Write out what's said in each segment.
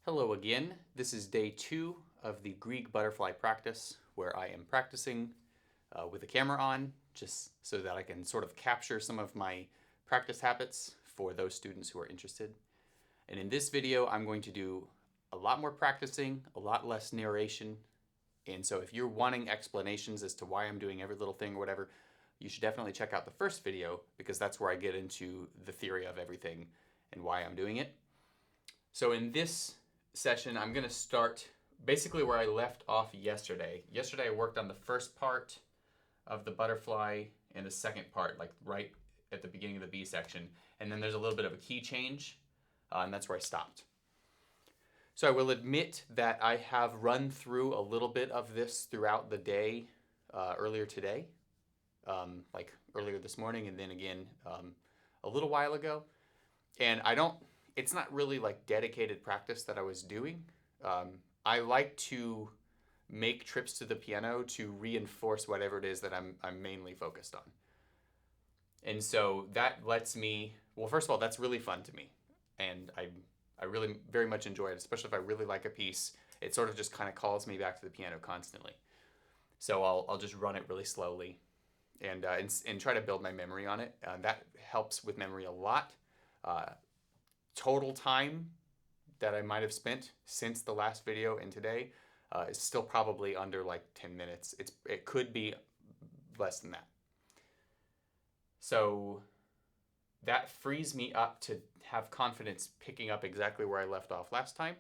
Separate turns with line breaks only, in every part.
Hello again. This is day 2 of the Grieg butterfly practice, where I am practicing with the camera on, just so that I can sort of capture some of my practice habits for those students who are interested. And in this video, I'm going to do a lot more practicing, a lot less narration. And so if you're wanting explanations as to why I'm doing every little thing or whatever, you should definitely check out the first video, because that's where I get into the theory of everything and why I'm doing it. So in this session, I'm going to start basically where I left off yesterday. Yesterday I worked on the first part of the butterfly and the second part, like right at the beginning of the B section. And then there's a little bit of a key change, and that's where I stopped. So I will admit that I have run through a little bit of this throughout the day earlier today, like earlier this morning, and then again a little while ago. And it's not really like dedicated practice that I was doing. I like to make trips to the piano to reinforce whatever it is that I'm mainly focused on. And so that lets me, well, first of all, that's really fun to me. And I really very much enjoy it, especially if I really like a piece. It sort of just kind of calls me back to the piano constantly. So I'll just run it really slowly and try to build my memory on it. That helps with memory a lot. Total time that I might have spent since the last video and today is still probably under like 10 minutes. It could be less than that. So that frees me up to have confidence picking up exactly where I left off last time.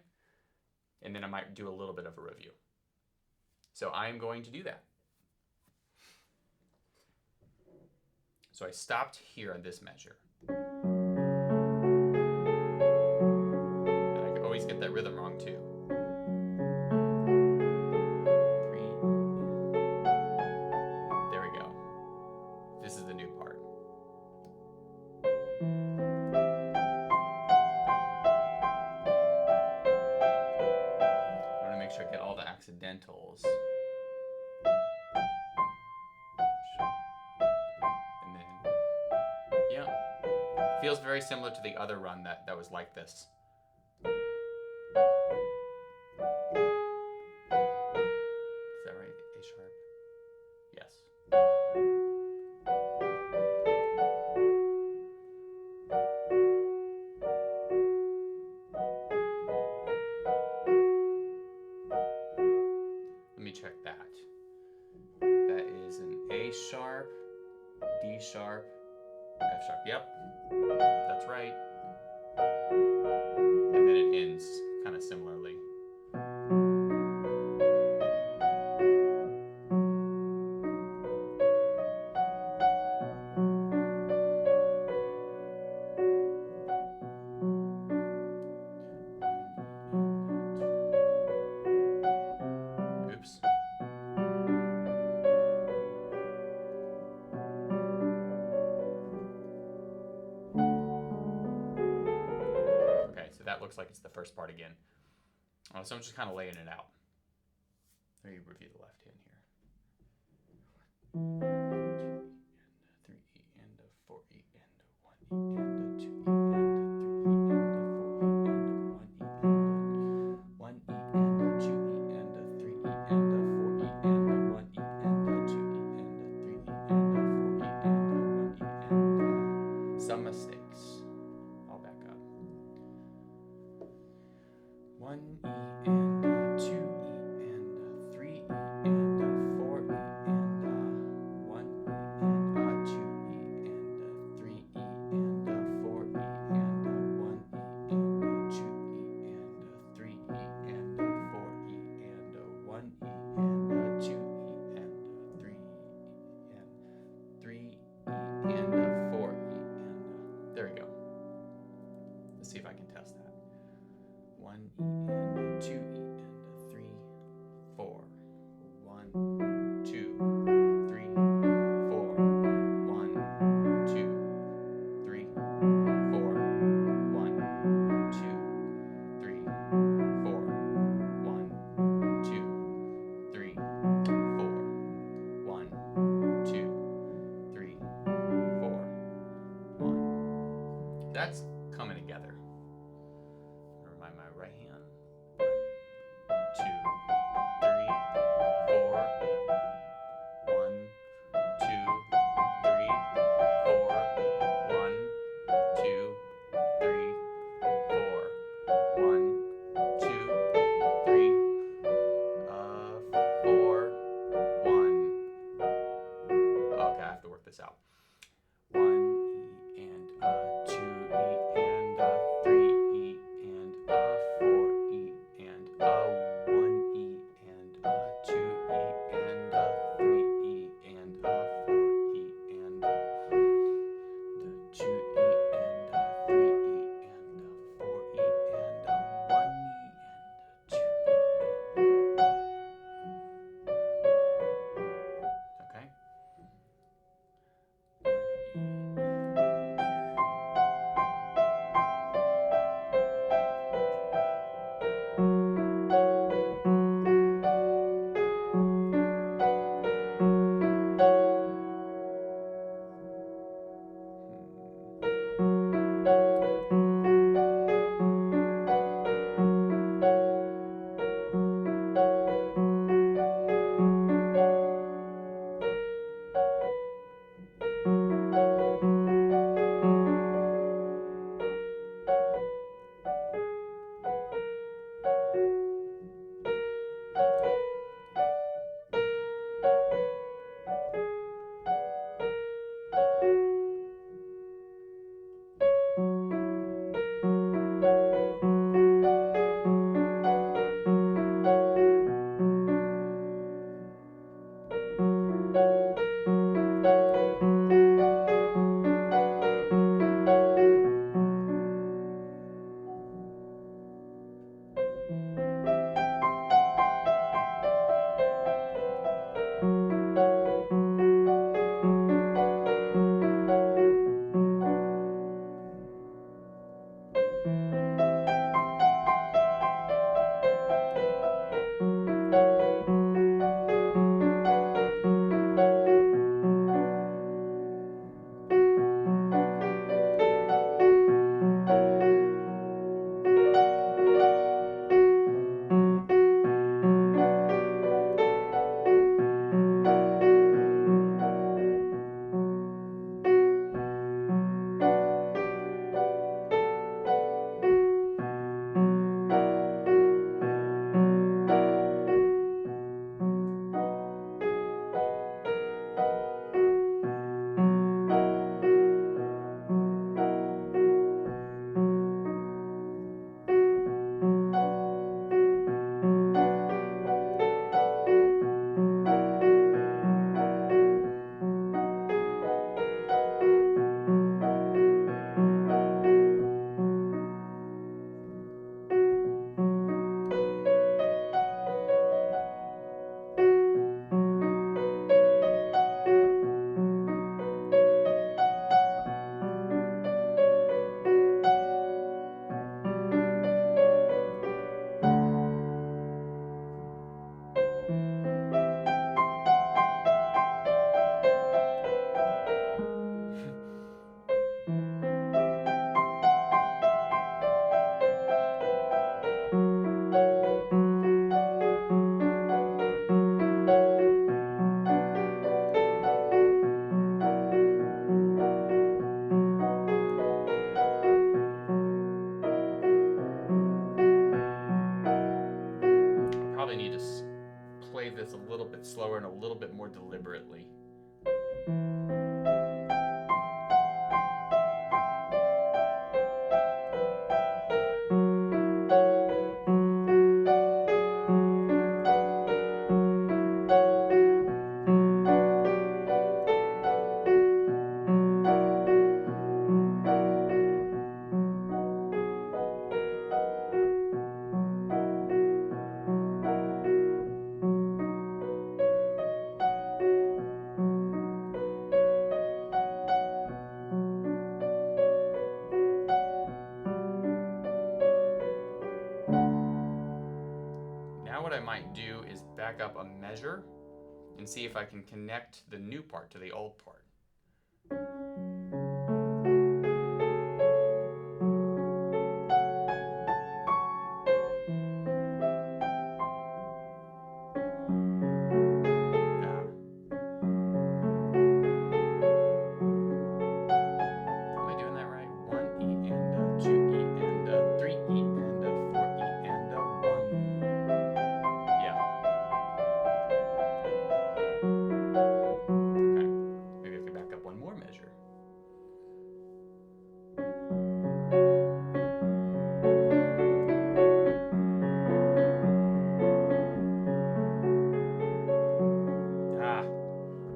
And then I might do a little bit of a review. So I'm going to do that. So I stopped here on this measure. Always get that rhythm wrong too. 3. There we go. This is the new part. I want to make sure I get all the accidentals. And then, yeah. Feels very similar to the other run that was like this. Is that right? A sharp? Yes. Let me check that. That is an A sharp, D sharp, F sharp. Yep, that's right. And then it ends kind of similarly. Oops. Okay, so that looks like it's the first part again. So I'm just kind of laying it out. Let me review the left hand here. 2 E and a 3 E and a 4 E and a 2 E and a 3 E and a 4 E and a 1 E and a 2 E and a 3 E and a 4 E and a 1 E and a 2 E and a 3 E and a 4 E and a 1 E and some mistakes. I'll back up. 1 E and a 2 E and a 3 E and a 4 E and a 1 E and a 2 E and a 3 E and a 4 E and a 1 E and a 2 E and a 3 E and a 4 E and a 1 E and a 2 E and a 3 and 3 E and a 4 E and a, there we go. Let's see if I can test that. 1 E and a 2 E and a 3, 4. 1, 2, 3, 4. 1, 2, 3, 4. 1, 2, 3, 4. 1, 2, 3, 4. 1, 2, 3, 4. 1. That's coming together. Remind my right hand. probably need to play this a little bit slower and a little bit more deliberately. Now what I might do is back up a measure and see if I can connect the new part to the old part. Am I doing that right? 1E and 2E and 3E and 4E and 1. Yeah. Okay. Maybe I could back up one more measure.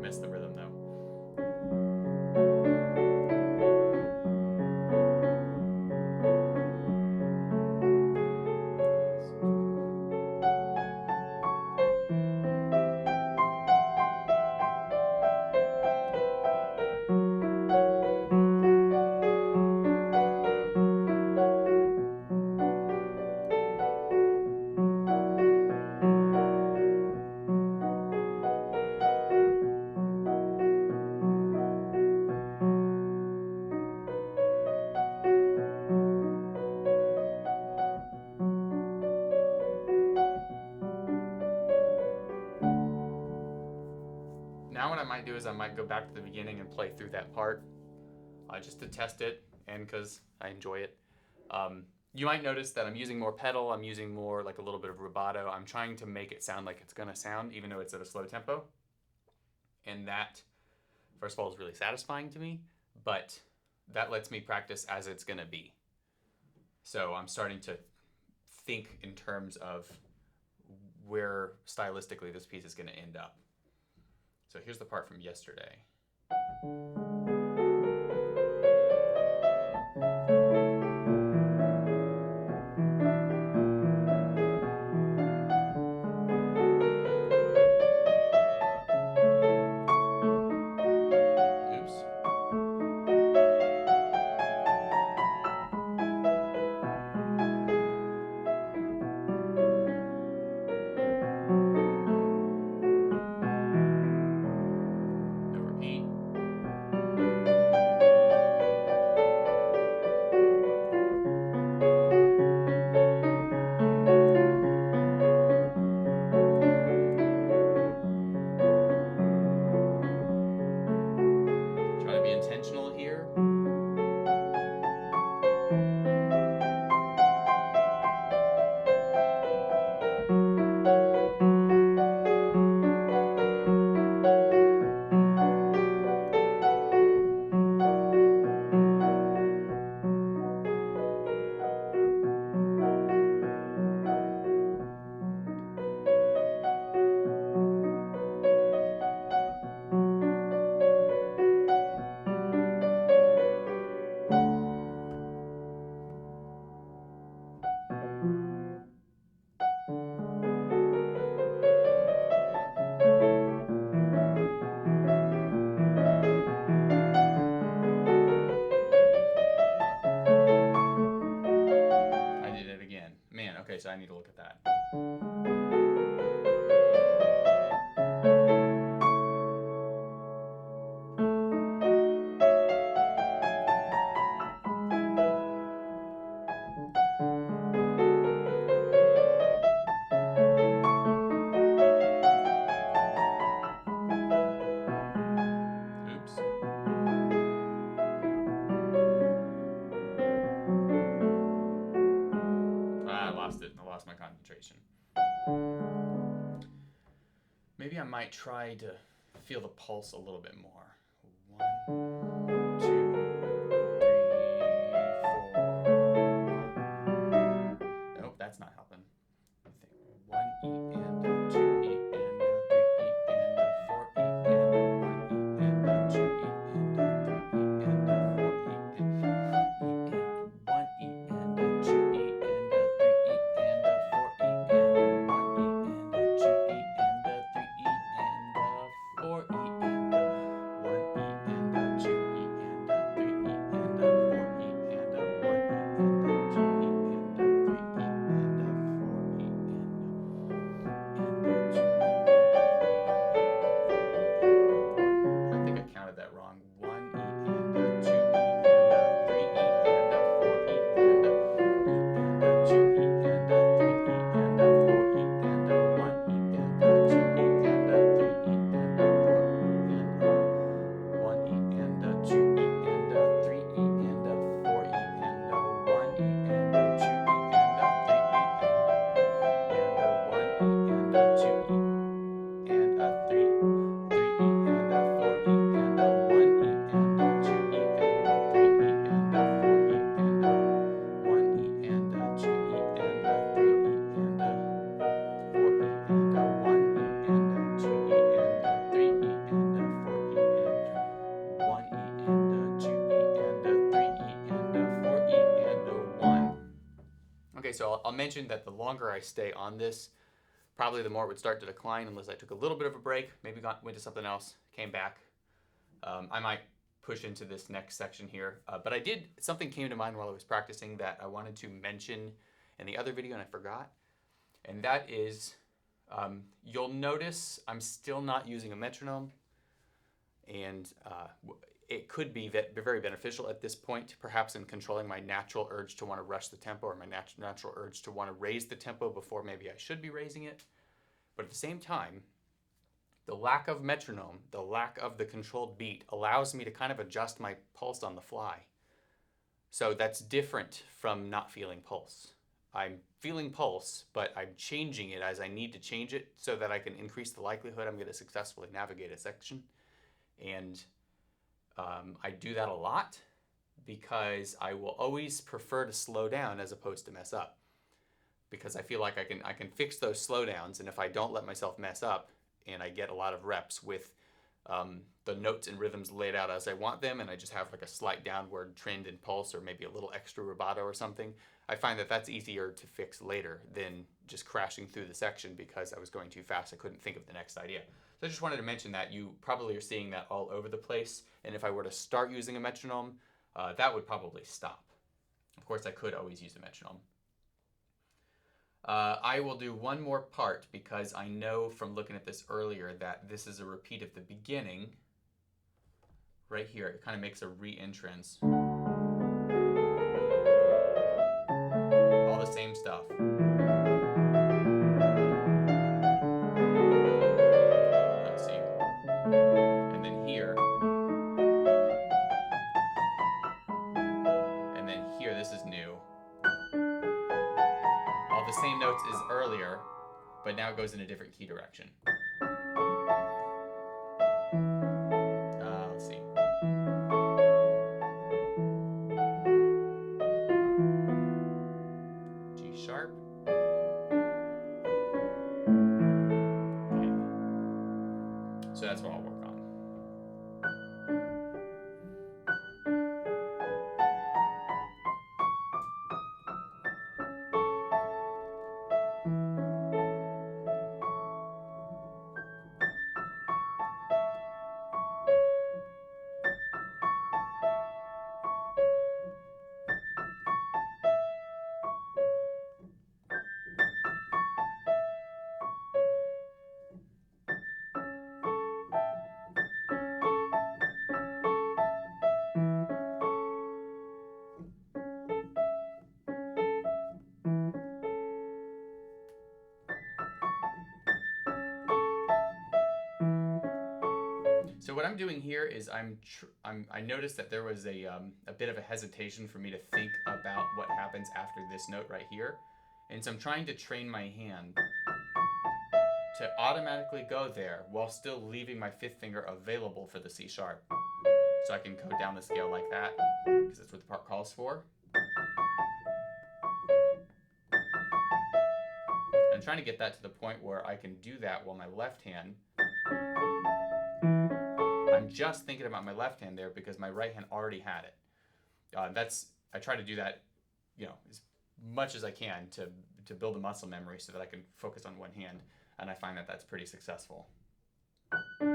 Missed the rhythm though. Now what I might do is I might go back to the beginning and play through that part just to test it and because I enjoy it. You might notice that I'm using more pedal, I'm using more like a little bit of rubato. I'm trying to make it sound like it's gonna sound even though it's at a slow tempo. And that, first of all, is really satisfying to me, but that lets me practice as it's gonna be. So I'm starting to think in terms of where stylistically this piece is gonna end up. So here's the part from yesterday. Oops. No repeat. Try to be intentional here. Okay, so I need to look at that. Oops. I lost it. I lost my concentration. Maybe I might try to feel the pulse a little bit more. 1, 2, 3, 4. Nope, that's not helping. I think 1 E and a 2 E and a 3 E and a 4 E and a 1 E and a 2 E and a 3 E and a 4 E and 1 E and a 2 E and a 3 E and a 4 E and 1 E and a 2 E and a 3 E and a 4 E and 1 E and a 2 E and a 3 E and a 4 E and a 1 E and a 2 E and a 3 E and a 4 E and a 2 E. I think I counted that wrong. 1 E and a 2 E and a 3 E and a 4 E and a 2 E and a 3 E and a 4 E and a 1 E and a 2 E and a 3 E and a 4 and 1 E and a 2 E and a 3 E and a 4 E and a 1 E and a 2 E and a 3 E and a 1 E and a 2 E and a 3 E and a 4 E and a 1 E and a 2 E and a 3 E and a 4 E and a 1 E and a 2 E and a 3 E and a 4 E and a 1 E and a 2 E and a 3 E and a 4 E and 1 E and a 2 E and a 3 E and a 4 E and a 1. Okay, so I'll mention that the longer I stay on this, probably the more it would start to decline unless I took a little bit of a break, maybe went to something else, came back. I might push into this next section here, but something came to mind while I was practicing that I wanted to mention in the other video and I forgot, and that is, you'll notice I'm still not using a metronome, and it could be very beneficial at this point, perhaps in controlling my natural urge to want to rush the tempo or my natural urge to want to raise the tempo before maybe I should be raising it. But at the same time, the lack of metronome, the lack of the controlled beat allows me to kind of adjust my pulse on the fly. So that's different from not feeling pulse. I'm feeling pulse, but I'm changing it as I need to change it so that I can increase the likelihood I'm going to successfully navigate a section. And I do that a lot because I will always prefer to slow down as opposed to mess up, because I feel like I can fix those slowdowns, and if I don't let myself mess up and I get a lot of reps with the notes and rhythms laid out as I want them, and I just have like a slight downward trend in pulse or maybe a little extra rubato or something, I find that that's easier to fix later than just crashing through the section because I was going too fast. I couldn't think of the next idea. So I just wanted to mention that you probably are seeing that all over the place, and if I were to start using a metronome, that would probably stop. Of course, I could always use a metronome. I will do one more part because I know from looking at this earlier that this is a repeat of the beginning. Right here, it kind of makes a re-entrance. All the same stuff. Let's see. And then here. And then here, this is new. All the same notes as earlier, but now it goes in a different key direction. Let's see. G sharp. Okay. So that's what I'll work on. So what I'm doing here is I noticed that there was a bit of a hesitation for me to think about what happens after this note right here. And so I'm trying to train my hand to automatically go there while still leaving my fifth finger available for the C sharp. So I can go down the scale like that, because that's what the part calls for. I'm trying to get that to the point where I can do that while my left hand, I'm just thinking about my left hand there because my right hand already had it. I try to do that, as much as I can to build a muscle memory so that I can focus on one hand, and I find that that's pretty successful. Did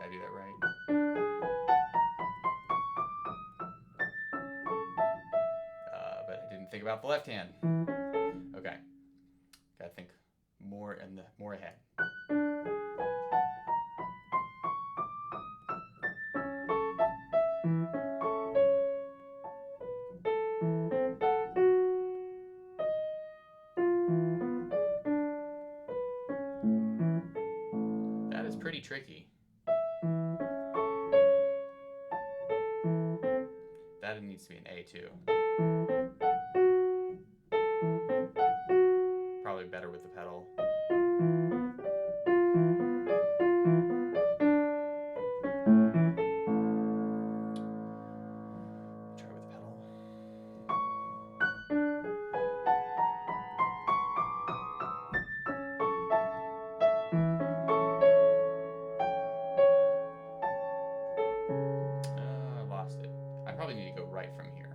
I do that right? But I didn't think about the left hand. Okay, gotta think more ahead. That is pretty tricky. That needs to be an A too. Probably better with the pedal. Try with the pedal. I lost it. I probably need to go right from here.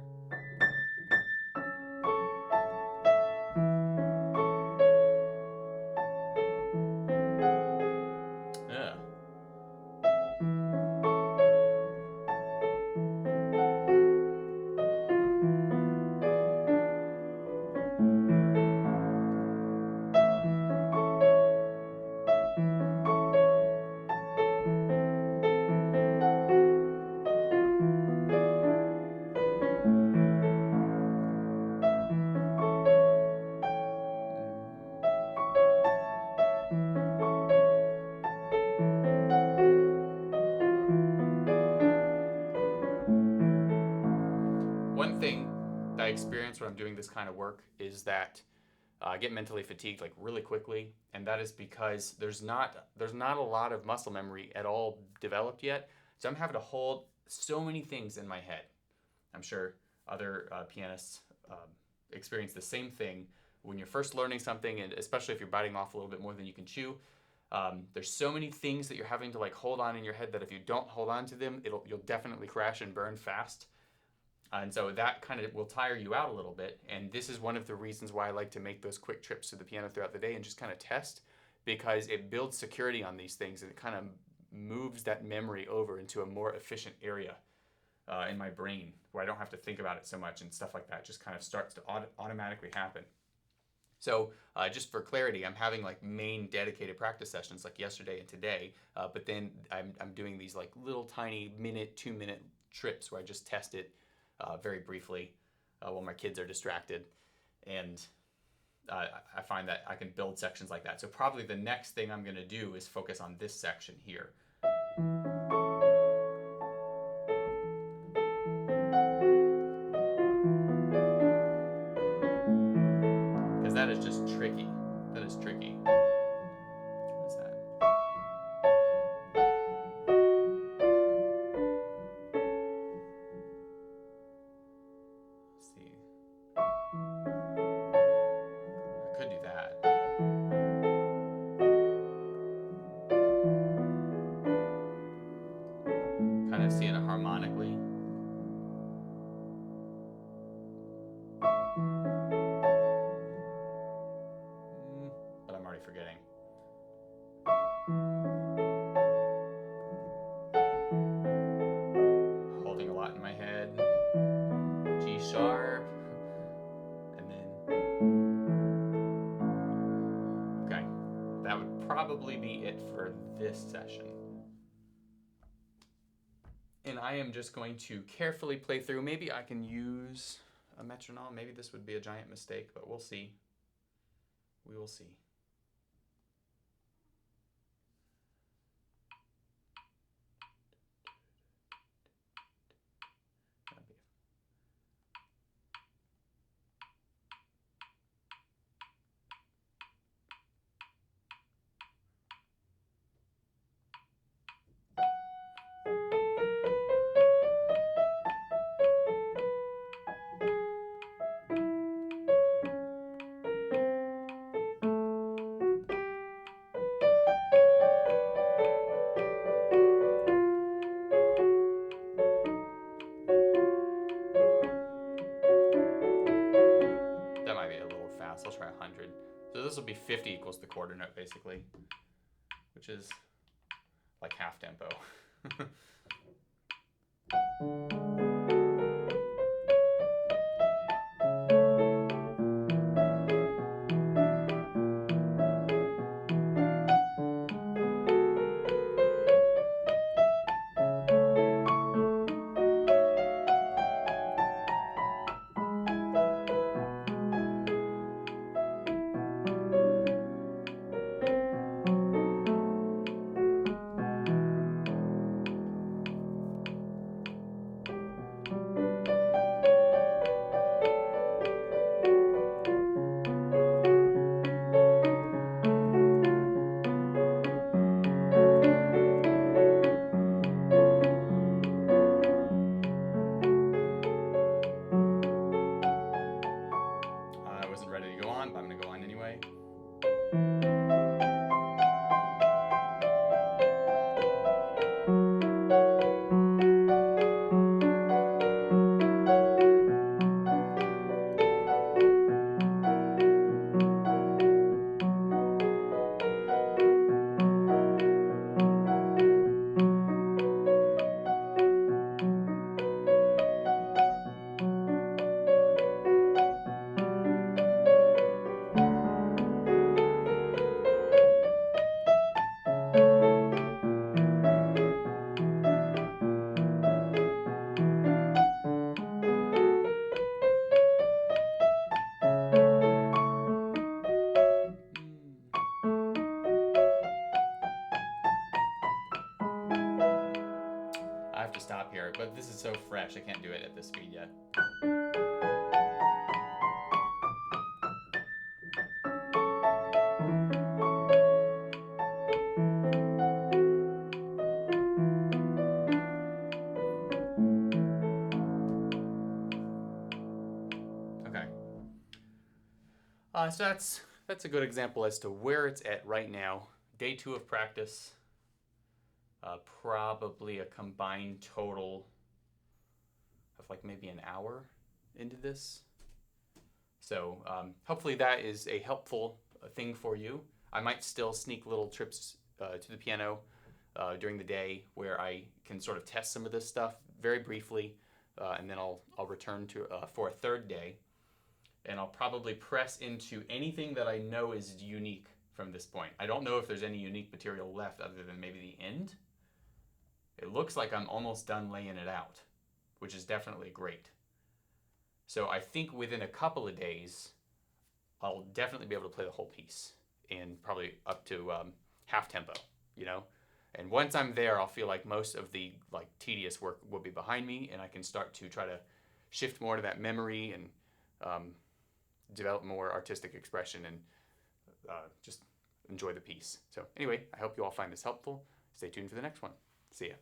One thing that I experience when I'm doing this kind of work is that I get mentally fatigued like really quickly, and that is because there's not a lot of muscle memory at all developed yet. So I'm having to hold so many things in my head. I'm sure other pianists experience the same thing when you're first learning something, and especially if you're biting off a little bit more than you can chew. There's so many things that you're having to like hold on in your head that if you don't hold on to them, you'll definitely crash and burn fast. And so that kind of will tire you out a little bit. And this is one of the reasons why I like to make those quick trips to the piano throughout the day and just kind of test, because it builds security on these things and it kind of moves that memory over into a more efficient area in my brain where I don't have to think about it so much, and stuff like that just kind of starts to automatically happen. So just for clarity, I'm having like main dedicated practice sessions like yesterday and today, but then I'm doing these like little tiny 2-minute trips where I just test it very briefly while my kids are distracted, and I find that I can build sections like that. So probably the next thing I'm going to do is focus on this section here. Because that is just tricky. That is tricky. What is that? Let's see. I could do that. Kind of seeing it harmonically. But I'm already forgetting. Holding a lot in my head. G sharp. And then. Okay. That would probably be it for this session. And I am just going to carefully play through. Maybe I can use a metronome. Maybe this would be a giant mistake, but we'll see. We will see. fast. I'll try 100. So this will be 50 equals the quarter note, basically, which is like half tempo. I wasn't ready to go on, but I'm going to go on anyway. I have to stop here, but this is so fresh, I can't do it at this speed yet. Okay. So that's a good example as to where it's at right now. Day 2 of practice. Probably a combined total of like maybe an hour into this. So hopefully that is a helpful thing for you. I might still sneak little trips to the piano during the day where I can sort of test some of this stuff very briefly, and then I'll return to for a third day, and I'll probably press into anything that I know is unique from this point. I don't know if there's any unique material left other than maybe the end. It looks like I'm almost done laying it out, which is definitely great. So I think within a couple of days, I'll definitely be able to play the whole piece and probably up to half tempo, you know? And once I'm there, I'll feel like most of the like tedious work will be behind me, and I can start to try to shift more to that memory and develop more artistic expression and just enjoy the piece. So anyway, I hope you all find this helpful. Stay tuned for the next one. See ya.